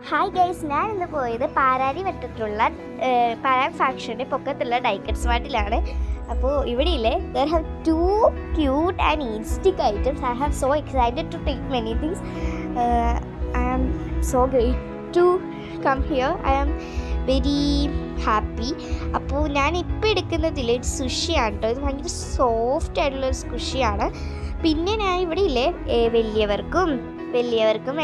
Hi guys, ഞാൻ ഇന്ന് പോയത് പാലാരി വട്ടത്തുള്ള പാലാരി ഫാക്ഷൻ്റെ പൊക്കത്തുള്ള ഡൈക്കറ്റ് സ്മാർട്ടിലാണ്. അപ്പോൾ ഇവിടെയില്ലേ there have two cute and aesthetic items. I have so excited to take many things. I am so great to come here. I am very happy. അപ്പോൾ ഞാൻ ഇപ്പോൾ എടുക്കുന്നതിൽ സുഷിയാണ് കേട്ടോ. ഇത് ഭയങ്കര സോഫ്റ്റ് ആയിട്ടുള്ളൊരു സുഷിയാണ്. പിന്നെ ഞാൻ ഇവിടെ ഇല്ലേ വലിയവർക്കും ഇളയവർക്കും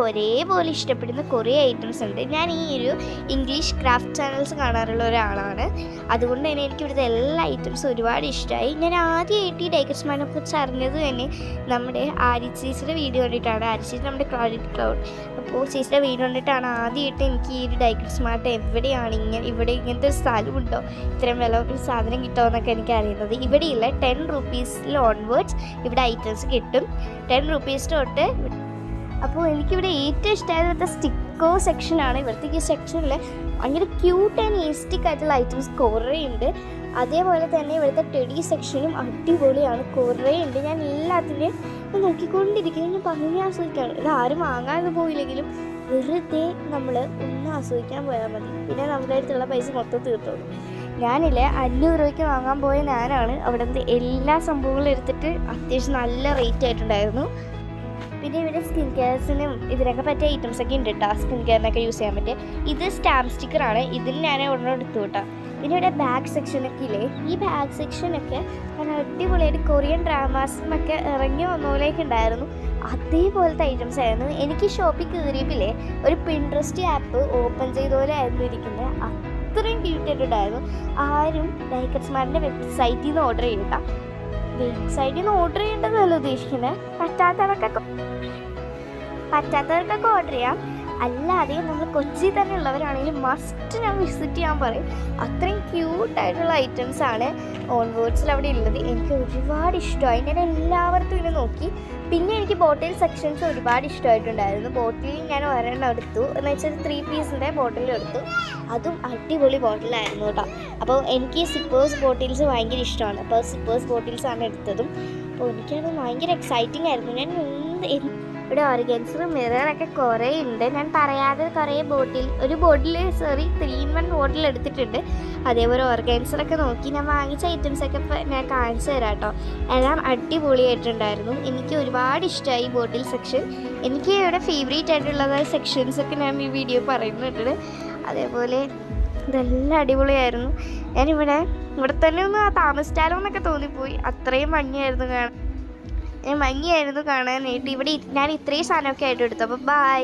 ഒരേപോലെ ഇഷ്ടപ്പെടുന്ന കുറേ ഐറ്റംസ് ഉണ്ട്. ഞാൻ ഈ ഒരു ഇംഗ്ലീഷ് ക്രാഫ്റ്റ് ചാനൽസ് കാണാറുള്ള ഒരാളാണ്. അതുകൊണ്ട് തന്നെ എനിക്ക് ഇവിടുത്തെ എല്ലാ ഐറ്റംസും ഒരുപാട് ഇഷ്ടമായി. ഞാൻ ആദ്യമായിട്ട് ഈ ഡൈക്കറ്റ് സ്മാർട്ടിനെ കുറിച്ച് അറിഞ്ഞത് തന്നെ നമ്മുടെ ആരി ചേച്ചിയുടെ വീഡിയോ കണ്ടിട്ടാണ്. ആരി ചേച്ചി നമ്മുടെ ക്ലൗഡ്. അപ്പോൾ ചേച്ചിയുടെ വീഡിയോ കണ്ടിട്ടാണ് ആദ്യമായിട്ട് എനിക്ക് ഈ ഒരു ഡൈക്കറ്റ് സ്മാർട്ട് എവിടെയാണ് ഇങ്ങനത്തെ ഒരു സ്ഥലമുണ്ടോ, ഇത്രയും വില ഒരു സാധനം കിട്ടുമെന്നൊക്കെ എനിക്ക് അറിയുന്നത്. ഇവിടെയില്ല 10 rupees ഓൺവേർഡ്സ് ഇവിടെ ഐറ്റംസ് കിട്ടും. 10 rupees തൊട്ട്. അപ്പോൾ എനിക്കിവിടെ ഏറ്റവും ഇഷ്ടമായത് ഇവിടുത്തെ സ്റ്റിക്കോ സെക്ഷനാണ്. ഇവിടുത്തെ ഈ സെക്ഷനിൽ ഭയങ്കര ക്യൂട്ട് ആൻഡ് ഈസ്റ്റിക് ആയിട്ടുള്ള ഐറ്റംസ് കുറേ ഉണ്ട്. അതേപോലെ തന്നെ ഇവിടുത്തെ ടെഡി സെക്ഷനും അടിപൊളിയാണ്, കുറേ ഉണ്ട്. ഞാൻ എല്ലാത്തിൻ്റെയും നോക്കിക്കൊണ്ടിരിക്കുന്നത്, ഞാൻ പറഞ്ഞ് ആസ്വദിക്കുകയാണ്. ഇത് ആരും വാങ്ങാതെ പോയില്ലെങ്കിലും വെറുതെ നമ്മൾ ഒന്ന് ആസ്വദിക്കാൻ പോയാൽ മതി. പിന്നെ നമ്മുടെ അടുത്തുള്ള പൈസ മൊത്തം തീർത്തോളൂ. ഞാനില്ലേ 500 രൂപയ്ക്ക് വാങ്ങാൻ പോയ ഞാനാണ് അവിടെ നിന്ന് എല്ലാ സംഭവങ്ങളും എടുത്തിട്ട് അത്യാവശ്യം നല്ല റേറ്റ് ആയിട്ടുണ്ടായിരുന്നു. പിന്നെ ഇവിടെ സ്കിൻ കെയർസിനും ഇതിനൊക്കെ പറ്റിയ ഐറ്റംസൊക്കെ ഉണ്ട് കേട്ടോ. സ്കിൻ കെയറിനൊക്കെ യൂസ് ചെയ്യാൻ പറ്റിയ ഇത് സ്റ്റാമ്പ് സ്റ്റിക്കറാണ്. ഇതിന് ഞാൻ ഉടനെ എടുത്തു കേട്ടോ. പിന്നെ ഇവിടെ ബാഗ് സെക്ഷനൊക്കെ ഇല്ലേ, ഈ ബാഗ് സെക്ഷനൊക്കെ നല്ല അടിപൊളിയായിട്ട് കൊറിയൻ ഡ്രാമാസിനൊക്കെ ഇറങ്ങി വന്ന പോലെയൊക്കെ ഉണ്ടായിരുന്നു. അതേപോലത്തെ ഐറ്റംസ് ആയിരുന്നു. എനിക്ക് ഷോപ്പിൽ കയറിയപ്പില്ലേ ഒരു പിൻട്രസ്റ്റ് ആപ്പ് ഓപ്പൺ ചെയ്ത പോലെ ആയിരുന്നു ഇരിക്കുന്നത്. അത്രയും ക്യൂട്ടായിട്ടുണ്ടായിരുന്നു. ആരും ഡൈക്കറ്റ് സ്മാർട്ടിൻ്റെ വെബ്സൈറ്റിൽ നിന്ന് ഓർഡർ ചെയ്യണ്ട. വെബ്സൈറ്റിൽ നിന്ന് ഓർഡർ ചെയ്യേണ്ടതല്ല ഉദ്ദേശിക്കുന്നത്. പറ്റാത്തവർക്കൊക്കെ ഓർഡർ ചെയ്യാം. അല്ലാതെ നമ്മൾ കൊച്ചി തന്നെ ഉള്ളവരാണെങ്കിൽ മസ്റ്റ് ഞാൻ വിസിറ്റ് ചെയ്യാൻ പറയും. അത്രയും ക്യൂട്ടായിട്ടുള്ള ഐറ്റംസാണ് ഓൺവേർഡ്സിൽ അവിടെ ഉള്ളത്. എനിക്ക് ഒരുപാട് ഇഷ്ടമായി. ഞാൻ എല്ലാവർക്കും ഇങ്ങനെ നോക്കി. പിന്നെ എനിക്ക് ബോട്ടിൽ സെക്ഷൻസ് ഒരുപാട് ഇഷ്ടമായിട്ടുണ്ടായിരുന്നു. ബോട്ടിൽ ഞാൻ ഒരെണ്ണം എടുത്തു, എന്ന് വെച്ചാൽ 3 പീസിൻ്റെ ബോട്ടിൽ എടുത്തു. അതും അടിപൊളി ബോട്ടിലായിരുന്നു കേട്ടോ. അപ്പോൾ എനിക്ക് സിപ്പേഴ്സ് ബോട്ടിൽസ് ഭയങ്കര ഇഷ്ടമാണ്. അപ്പോൾ സിപ്പേഴ്സ് ബോട്ടിൽസാണ് എടുത്തതും. അപ്പോൾ എനിക്കത് ഭയങ്കര എക്സൈറ്റിംഗ് ആയിരുന്നു. ഞാൻ ഇവിടെ ഓർഗൻസും മിററൊക്കെ കുറേ ഉണ്ട്. ഞാൻ പറയാതെ കുറേ ഒരു ബോട്ടിൽ 3-in-1 ബോട്ടിൽ എടുത്തിട്ടുണ്ട്. അതേപോലെ ഓർഗൻസറൊക്കെ നോക്കി ഞാൻ വാങ്ങിച്ച ഐറ്റംസൊക്കെ ഞാൻ കാണിച്ചു തരാം കേട്ടോ. എല്ലാം അടിപൊളിയായിട്ടുണ്ടായിരുന്നു. എനിക്ക് ഒരുപാട് ഇഷ്ടമായി ബോട്ടിൽ സെക്ഷൻ. എനിക്ക് ഇവിടെ ഫേവറേറ്റ് ആയിട്ടുള്ള സെക്ഷൻസൊക്കെ ഞാൻ ഈ വീഡിയോ പറയുന്നുണ്ട്. അതേപോലെ ഇതെല്ലാം അടിപൊളിയായിരുന്നു. ഇവിടെ തന്നെ ഒന്ന് താമസിച്ചാലോ എന്നൊക്കെ തോന്നിപ്പോയി. അത്രയും ഭംഗിയായിരുന്നു കാണാനായിട്ട്. ഞാൻ ഇത്രയും സാധനമൊക്കെ ആയിട്ട് എടുത്തു. അപ്പോൾ ബൈ.